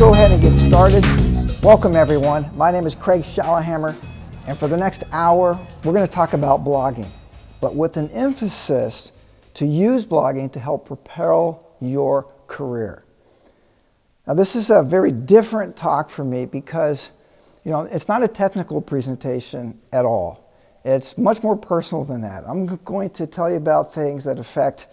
go ahead and get started. Welcome everyone. My name is Craig Shallenhammer, and for the next hour, we're going to talk about blogging, but with an emphasis to use blogging to help propel your career. Now this is a very different talk for me because, it's not a technical presentation at all. It's much more personal than that. I'm going to tell you about things that affect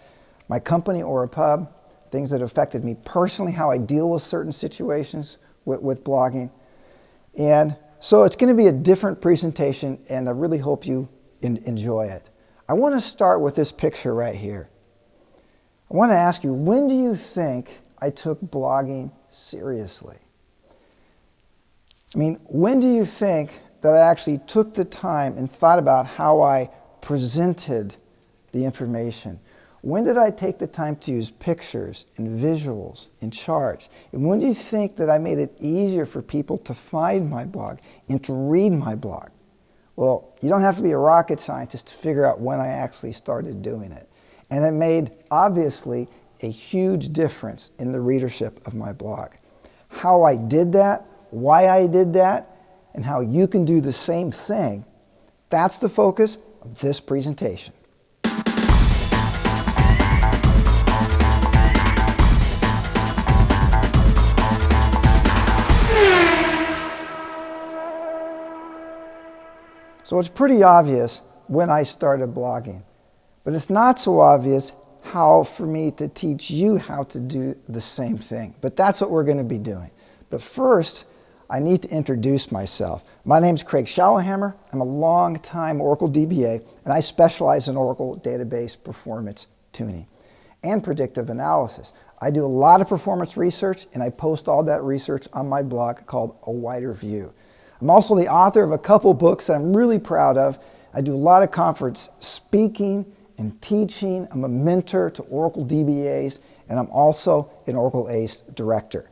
my company, OraPub, things that affected me personally, how I deal with certain situations with blogging. And so it's going to be a different presentation, and I really hope you enjoy it. I want to start with this picture right here. I want to ask you, when do you think I took blogging seriously? When do you think that I actually took the time and thought about how I presented the information? When did I take the time to use pictures and visuals and charts? And when do you think that I made it easier for people to find my blog and to read my blog? Well, you don't have to be a rocket scientist to figure out when I actually started doing it. And it made, obviously, a huge difference in the readership of my blog. How I did that, why I did that, and how you can do the same thing, that's the focus of this presentation. So it's pretty obvious when I started blogging, but it's not so obvious how for me to teach you how to do the same thing. But that's what we're going to be doing. But first, I need to introduce myself. My name is Craig Shallenhammer. I'm a long-time Oracle DBA, and I specialize in Oracle database performance tuning and predictive analysis. I do a lot of performance research, and I post all that research on my blog called A Wider View. I'm also the author of a couple books that I'm really proud of. I do a lot of conference speaking and teaching. I'm a mentor to Oracle DBAs, and I'm also an Oracle ACE director.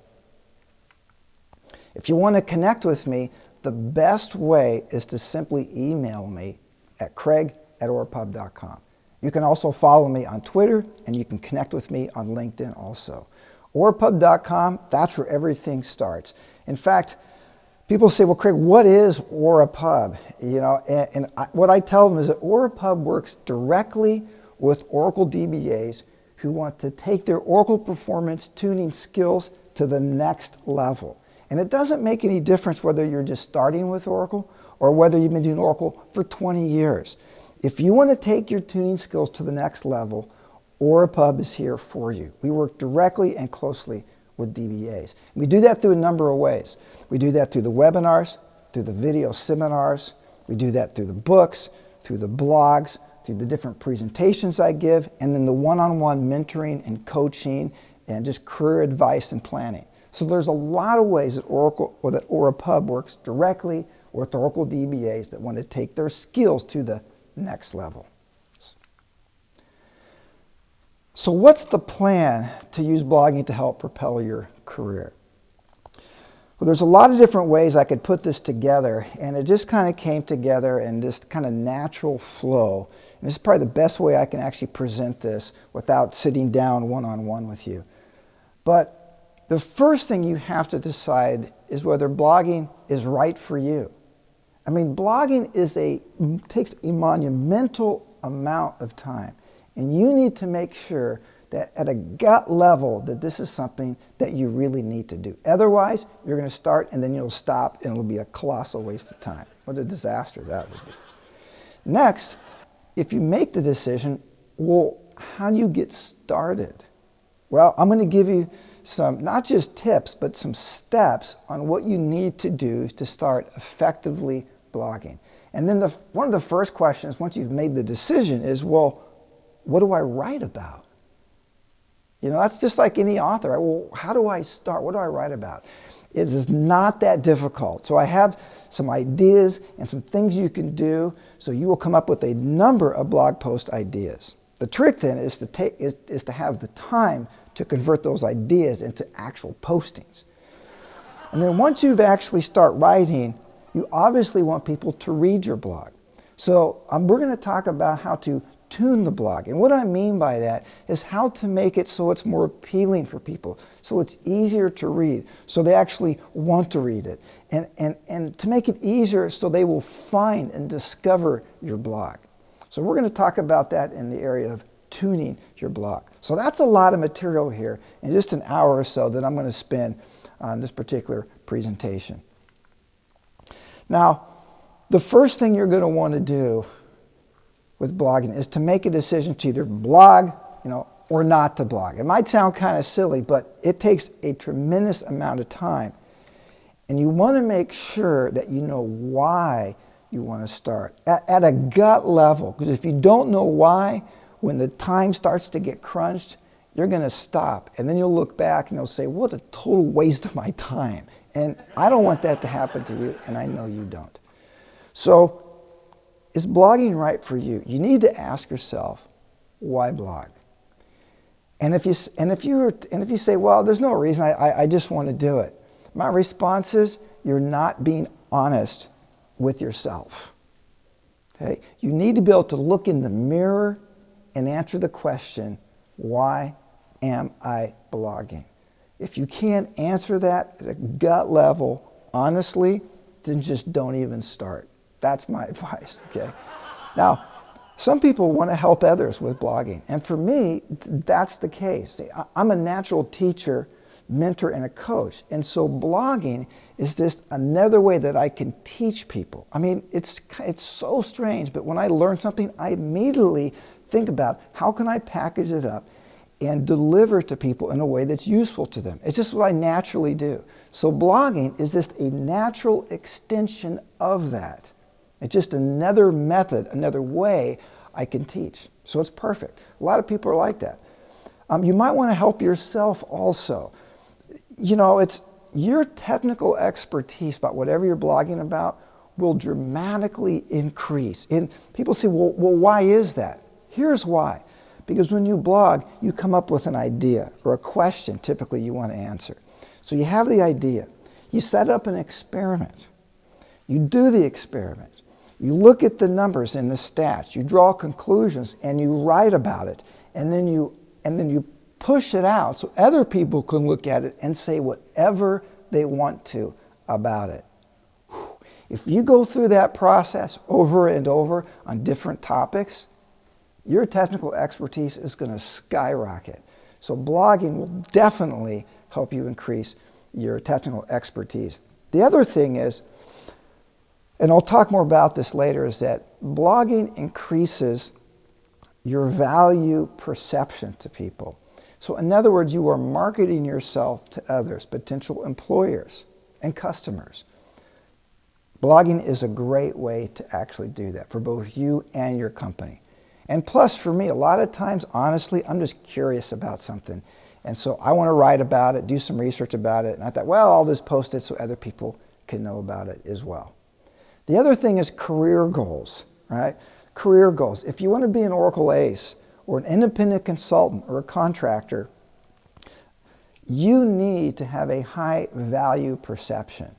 If you want to connect with me, the best way is to simply email me at craig@orapub.com. You can also follow me on Twitter, and you can connect with me on LinkedIn also. OraPub.com, that's where everything starts. In fact, people say, well, Craig, what is OraPub? What I tell them is that OraPub works directly with Oracle DBAs who want to take their Oracle performance tuning skills to the next level. And it doesn't make any difference whether you're just starting with Oracle or whether you've been doing Oracle for 20 years. If you want to take your tuning skills to the next level, OraPub is here for you. We work directly and closely with DBAs. We do that through a number of ways. We do that through the webinars, through the video seminars. We do that through the books, through the blogs, through the different presentations I give, and then the one-on-one mentoring and coaching and just career advice and planning. So there's a lot of ways that OraPub works directly with Oracle DBAs that want to take their skills to the next level. So what's the plan to use blogging to help propel your career? Well, there's a lot of different ways I could put this together, and it just kind of came together in this kind of natural flow. And this is probably the best way I can actually present this without sitting down one-on-one with you. But the first thing you have to decide is whether blogging is right for you. Blogging takes a monumental amount of time, and you need to make sure that at a gut level that this is something that you really need to do. Otherwise, you're going to start and then you'll stop and it'll be a colossal waste of time. What a disaster that would be. Next, if you make the decision, well, how do you get started? Well, I'm going to give you some, not just tips, but some steps on what you need to do to start effectively blogging. And then one of the first questions, once you've made the decision, is, well, what do I write about? That's just like any author. Well, how do I start? What do I write about? It is not that difficult. So I have some ideas and some things you can do, so you will come up with a number of blog post ideas. The trick then is to have the time to convert those ideas into actual postings. And then once you've actually start writing, you obviously want people to read your blog. So we're going to talk about how to tune the blog. And what I mean by that is how to make it so it's more appealing for people, so it's easier to read, so they actually want to read it, and to make it easier so they will find and discover your blog. So we're going to talk about that in the area of tuning your blog. So that's a lot of material here in just an hour or so that I'm going to spend on this particular presentation. Now, the first thing you're going to want to do with blogging is to make a decision to either blog, or not to blog. It might sound kind of silly, but it takes a tremendous amount of time. And you want to make sure that you know why you want to start at a gut level. Because if you don't know why, when the time starts to get crunched, you're going to stop. And then you'll look back and you'll say, what a total waste of my time. And I don't want that to happen to you, and I know you don't. So, is blogging right for you? You need to ask yourself, why blog? And if you say, well, there's no reason, I just want to do it. My response is, you're not being honest with yourself. Okay? You need to be able to look in the mirror and answer the question, why am I blogging? If you can't answer that at a gut level, honestly, then just don't even start. That's my advice, okay? Now, some people want to help others with blogging, and for me, that's the case. See, I'm a natural teacher, mentor, and a coach, and so blogging is just another way that I can teach people. I mean, it's so strange, but when I learn something, I immediately think about how can I package it up and deliver it to people in a way that's useful to them. It's just what I naturally do. So blogging is just a natural extension of that. It's just another method, another way I can teach. So it's perfect. A lot of people are like that. You might want to help yourself also. It's your technical expertise about whatever you're blogging about will dramatically increase. And people say, well, why is that? Here's why. Because when you blog, you come up with an idea or a question typically you want to answer. So you have the idea. You set up an experiment. You do the experiment. You look at the numbers and the stats. You draw conclusions and you write about it. And then you push it out so other people can look at it and say whatever they want to about it. If you go through that process over and over on different topics, your technical expertise is going to skyrocket. So blogging will definitely help you increase your technical expertise. The other thing is, and I'll talk more about this later, is that blogging increases your value perception to people. So in other words, you are marketing yourself to others, potential employers and customers. Blogging is a great way to actually do that for both you and your company. And plus, for me, a lot of times, honestly, I'm just curious about something. And so I want to write about it, do some research about it. And I thought, well, I'll just post it so other people can know about it as well. The other thing is career goals, right? Career goals. If you want to be an Oracle ace or an independent consultant or a contractor, you need to have a high value perception.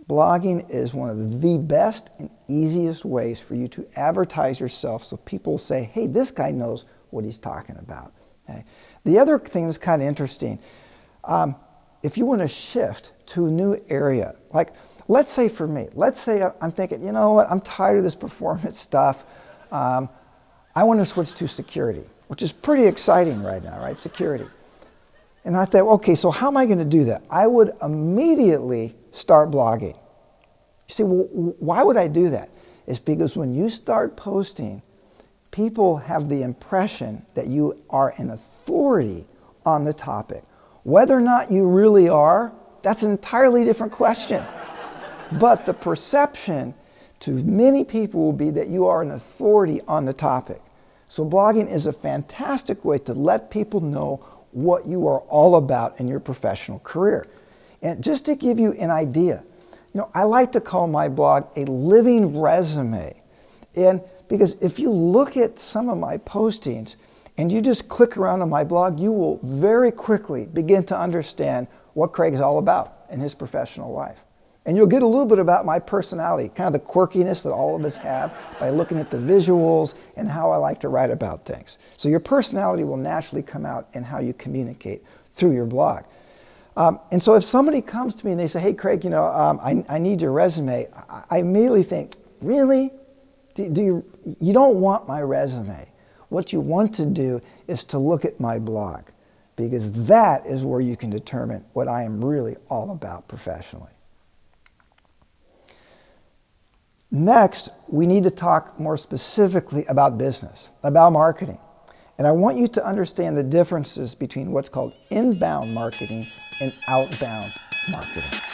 Blogging is one of the best and easiest ways for you to advertise yourself so people say, hey, this guy knows what he's talking about. Okay? The other thing that's kind of interesting, if you want to shift to a new area, like let's say for me, I'm thinking, you know what, I'm tired of this performance stuff. I want to switch to security, which is pretty exciting right now, right? Security. And I thought, okay, so how am I going to do that? I would immediately start blogging. You say, well, why would I do that? It's because when you start posting, people have the impression that you are an authority on the topic. Whether or not you really are, that's an entirely different question. But the perception to many people will be that you are an authority on the topic. So blogging is a fantastic way to let people know what you are all about in your professional career. And just to give you an idea, I like to call my blog a living resume. And because if you look at some of my postings and you just click around on my blog, you will very quickly begin to understand what Craig's all about in his professional life. And you'll get a little bit about my personality, kind of the quirkiness that all of us have by looking at the visuals and how I like to write about things. So your personality will naturally come out in how you communicate through your blog. And so if somebody comes to me and they say, hey, Craig, I need your resume, I immediately think, really? You don't want my resume. What you want to do is to look at my blog, because that is where you can determine what I am really all about professionally. Next, we need to talk more specifically about business, about marketing. And I want you to understand the differences between what's called inbound marketing and outbound marketing.